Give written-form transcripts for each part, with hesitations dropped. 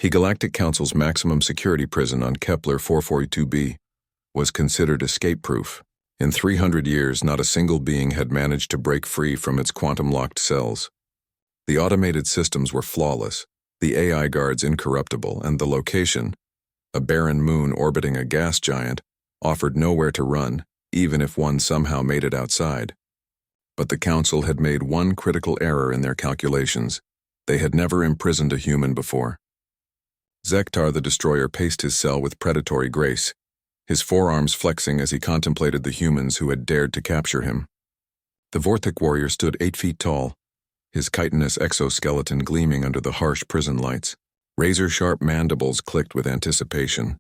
Galactic Council's maximum security prison on Kepler 442b was considered escape-proof. In 300 years, not a single being had managed to break free from its quantum-locked cells. The automated systems were flawless, the AI guards incorruptible, and the location, a barren moon orbiting a gas giant, offered nowhere to run, even if one somehow made it outside. But the Council had made one critical error in their calculations. They had never imprisoned a human before. Zektar the Destroyer paced his cell with predatory grace, his forearms flexing as he contemplated the humans who had dared to capture him. The Vortic warrior stood 8 feet tall, his chitinous exoskeleton gleaming under the harsh prison lights. Razor-sharp mandibles clicked with anticipation.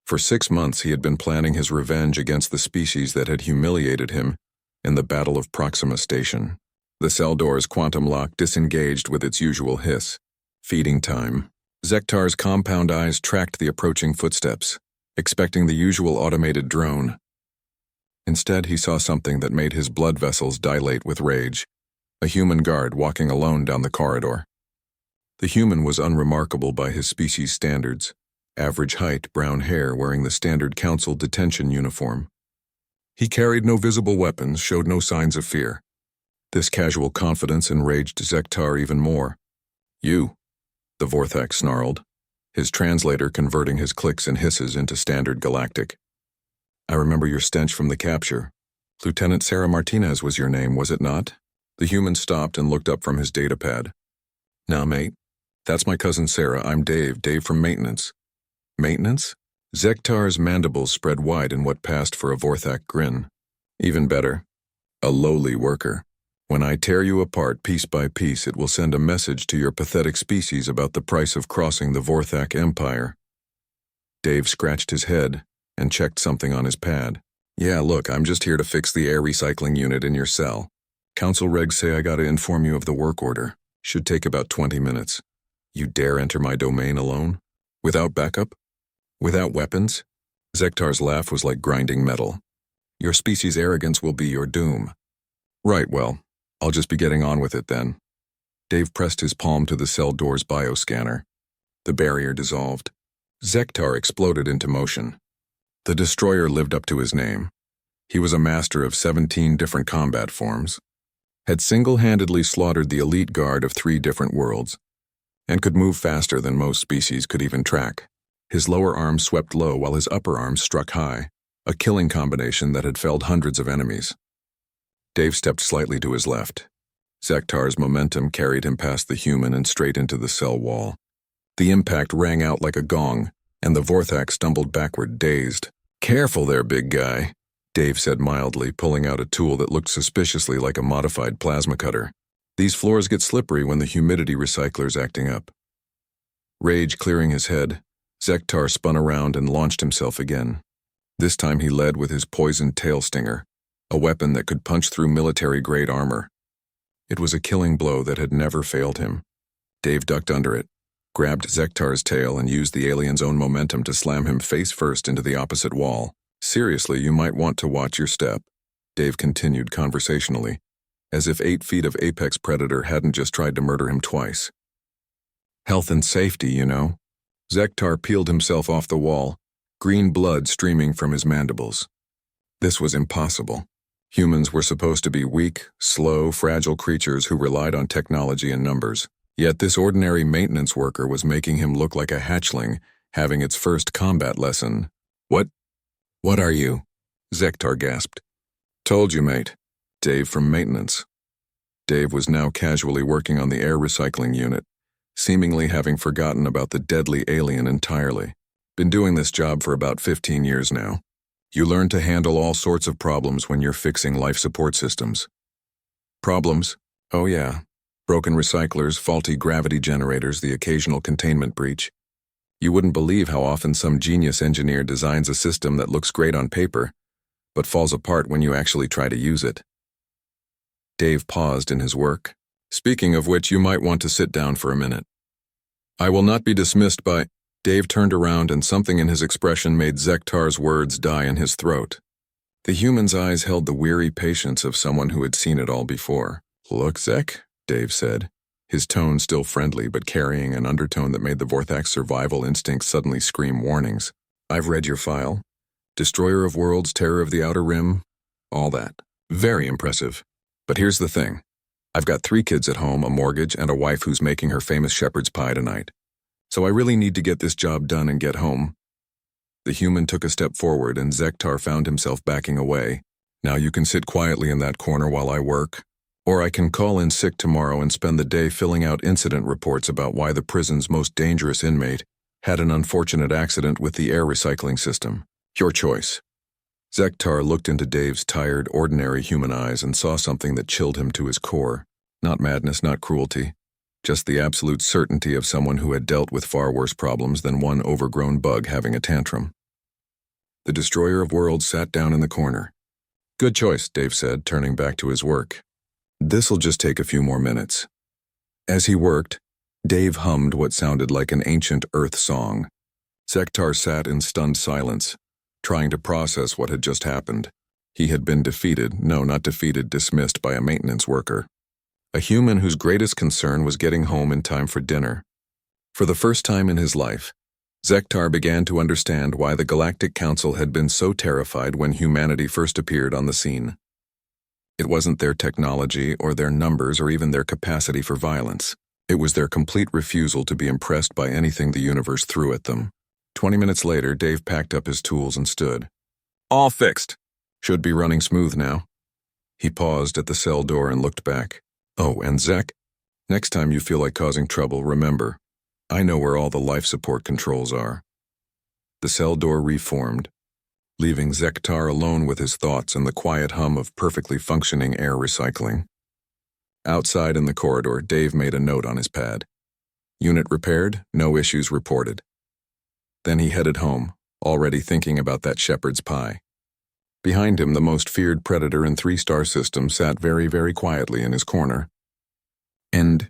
For 6 months he had been planning his revenge against the species that had humiliated him in the Battle of Proxima Station. The cell door's quantum lock disengaged with its usual hiss. Feeding time. Zektar's compound eyes tracked the approaching footsteps, expecting the usual automated drone. Instead, he saw something that made his blood vessels dilate with rage. A human guard walking alone down the corridor. The human was unremarkable by his species standards. Average height, brown hair, wearing the standard Council detention uniform. He carried no visible weapons, showed no signs of fear. This casual confidence enraged Zektar even more. "You," the Vorthak snarled, his translator converting his clicks and hisses into standard galactic. "I remember your stench from the capture. Lieutenant Sarah Martinez was your name, was it not?" The human stopped and looked up from his datapad. "Nah, mate. That's my cousin Sarah. I'm Dave from maintenance." "Maintenance?" Zektar's mandibles spread wide in what passed for a Vorthak grin. "Even better. A lowly worker. When I tear you apart piece by piece, it will send a message to your pathetic species about the price of crossing the Vorthak Empire." Dave scratched his head and checked something on his pad. "Yeah, look, I'm just here to fix the air recycling unit in your cell. Council regs say I gotta inform you of the work order. Should take about 20 minutes. You dare enter my domain alone? Without backup? Without weapons?" Zektar's laugh was like grinding metal. "Your species' arrogance will be your doom." "Right, well, I'll just be getting on with it then." Dave pressed his palm to the cell door's bioscanner. The barrier dissolved. Zektar exploded into motion. The Destroyer lived up to his name. He was a master of 17 different combat forms, had single-handedly slaughtered the elite guard of 3 different worlds, and could move faster than most species could even track. His lower arms swept low while his upper arms struck high, a killing combination that had felled hundreds of enemies. Dave stepped slightly to his left. Zektar's momentum carried him past the human and straight into the cell wall. The impact rang out like a gong, and the Vorthak stumbled backward, dazed. "Careful there, big guy," Dave said mildly, pulling out a tool that looked suspiciously like a modified plasma cutter. "These floors get slippery when the humidity recycler's acting up." Rage clearing his head, Zektar spun around and launched himself again. This time he led with his poisoned tail stinger, a weapon that could punch through military-grade armor. It was a killing blow that had never failed him. Dave ducked under it, grabbed Zektar's tail, and used the alien's own momentum to slam him face first into the opposite wall. "Seriously, you might want to watch your step," Dave continued conversationally, as if 8 feet of apex predator hadn't just tried to murder him twice. "Health and safety, you know." Zektar peeled himself off the wall, green blood streaming from his mandibles. This was impossible. Humans were supposed to be weak, slow, fragile creatures who relied on technology and numbers. Yet this ordinary maintenance worker was making him look like a hatchling having its first combat lesson. What are you?" Zektar gasped. "Told you, mate. Dave from maintenance." Dave was now casually working on the air recycling unit, seemingly having forgotten about the deadly alien entirely. "Been doing this job for about 15 years now. You learn to handle all sorts of problems when you're fixing life support systems." "Problems? Oh yeah. Broken recyclers, faulty gravity generators, the occasional containment breach. You wouldn't believe how often some genius engineer designs a system that looks great on paper, but falls apart when you actually try to use it." Dave paused in his work. "Speaking of which, you might want to sit down for a minute. I will not be dismissed by—" Dave turned around and something in his expression made Zektar's words die in his throat. The human's eyes held the weary patience of someone who had seen it all before. "Look, Zek," Dave said. his tone still friendly but carrying an undertone that made the Vorthak's survival instincts suddenly scream warnings. "I've read your file. Destroyer of worlds, terror of the outer rim, all that. Very impressive. But here's the thing. I've got 3 kids at home, a mortgage, and a wife who's making her famous shepherd's pie tonight. So I really need to get this job done and get home." The human took a step forward and Zektar found himself backing away. "Now you can sit quietly in that corner while I work. Or I can call in sick tomorrow and spend the day filling out incident reports about why the prison's most dangerous inmate had an unfortunate accident with the air recycling system. Your choice." Zektar looked into Dave's tired, ordinary human eyes and saw something that chilled him to his core. Not madness, not cruelty. Just the absolute certainty of someone who had dealt with far worse problems than one overgrown bug having a tantrum. The Destroyer of Worlds sat down in the corner. "Good choice," Dave said, turning back to his work. "This'll just take a few more minutes." As he worked, Dave hummed what sounded like an ancient Earth song. Zektar sat in stunned silence, trying to process what had just happened. He had been defeated, no, not defeated, dismissed by a maintenance worker. A human whose greatest concern was getting home in time for dinner. For the first time in his life, Zektar began to understand why the Galactic Council had been so terrified when humanity first appeared on the scene. It wasn't their technology or their numbers or even their capacity for violence. It was their complete refusal to be impressed by anything the universe threw at them. 20 minutes later, Dave packed up his tools and stood. "All fixed. Should be running smooth now." He paused at the cell door and looked back. "Oh, and Zek, next time you feel like causing trouble, remember, I know where all the life support controls are." The cell door reformed, leaving Zektar alone with his thoughts and the quiet hum of perfectly functioning air recycling. Outside in the corridor, Dave made a note on his pad. Unit repaired, no issues reported. Then he headed home, already thinking about that shepherd's pie. Behind him, the most feared predator in 3-star systems sat very, very quietly in his corner. End